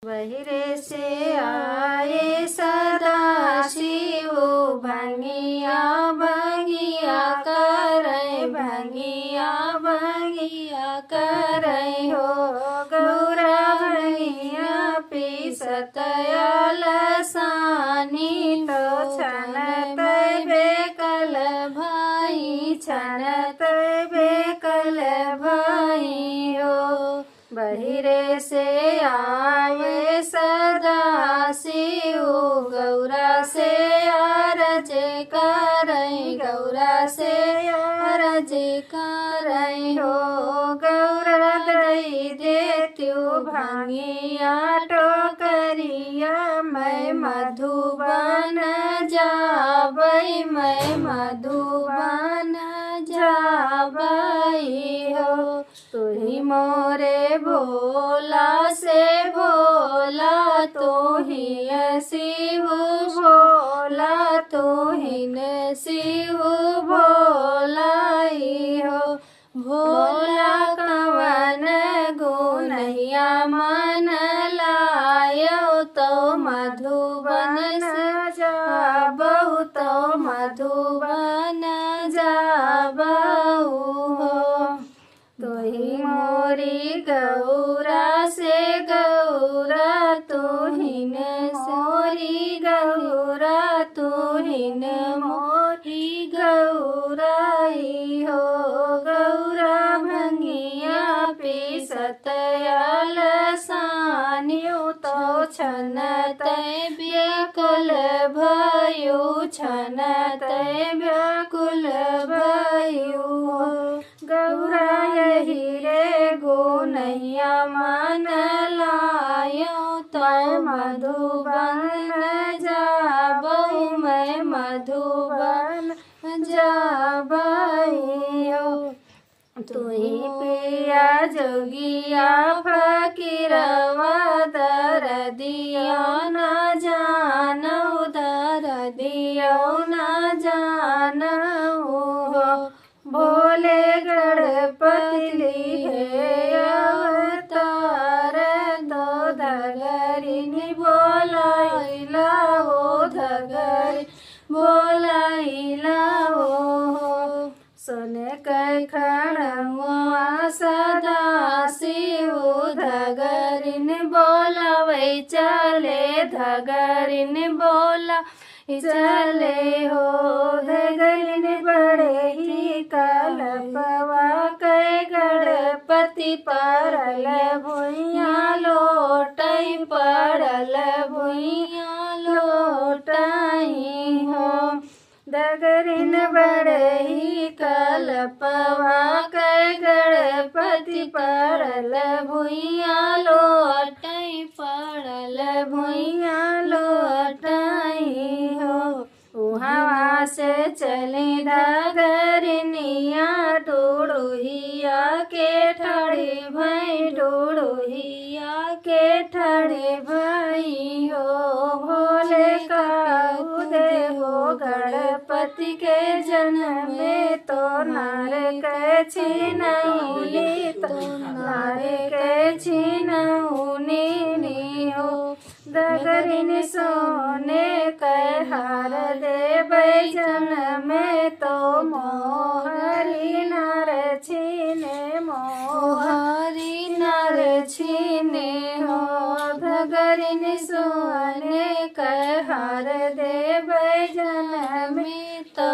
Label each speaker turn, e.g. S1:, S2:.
S1: बहिरे से आए सदा शिव भंगिया भंगिया करे भंगिया भंगिया करे हो गौरा भंगिया पीसत लसानी तो छनत बेकल भाई छनत बेकल भाई हो। बहिरे से आए सदा शिव गौरा से अरज करई गौरा से अरज करई हो गौरा दई देत्यु भांगिया टोकरिया मैं मधुबन जाबई मैं मधुबन जाबई हो। तुही मोरे भोला से भोला तुही शिव भोला तुहिन शिव भोलाई हो। भोला कवन गुनहिया मन लायो तो मधुबन जाबहु तो मधुबन जाबहु हो। तुही मोरी गौरा से गौरा तुहिन मोरी गौरा तुहिन मोरी गौराई हो। गौरा भंगिया पीसत लसान्यु तो छनत व्याकुल भयो छनत व्याकुल भयो हो। गौरा यही रे गुनहिया मन लायो तो मधुबन जाबहु मैं मधुबन जाबई हो। तुही पिया जोगिया फकीरवा दर दियो न जानऊ दर दियो न जानऊ हो। भोले गणपति लिहे अवतार दो धगरिनी बोलाइला हो धगरी बोलाइला हो। सोने कै खड़मुआ सदा शिव धगरिन बोलावै चले धगरिन बोला चले हो। धगरिन बड़े ही कलपवा कै गणपति परल भुइया लोटई पड़ल भुइया लोटई हो। धगरिन बड़े ही कलपवा कै गणपति परल भुइया लोटई पड़ल भुइया लोटई हो। वहाँ से चली धगरिनिया डोड़ुहिया के ठाड़ी भई डोड़ुहिया के ठाड़ी भई हो। भोले का उदय हो गणपति के जन्म में तो नार के छीनई तो नार के छीनऊनी हो। धगरिन सोने कै हार देबै जन्म में तो मोहरी नर छीने मोहरी नर छीने हो। धगरिन सोने कै हार देबै जन्म में तो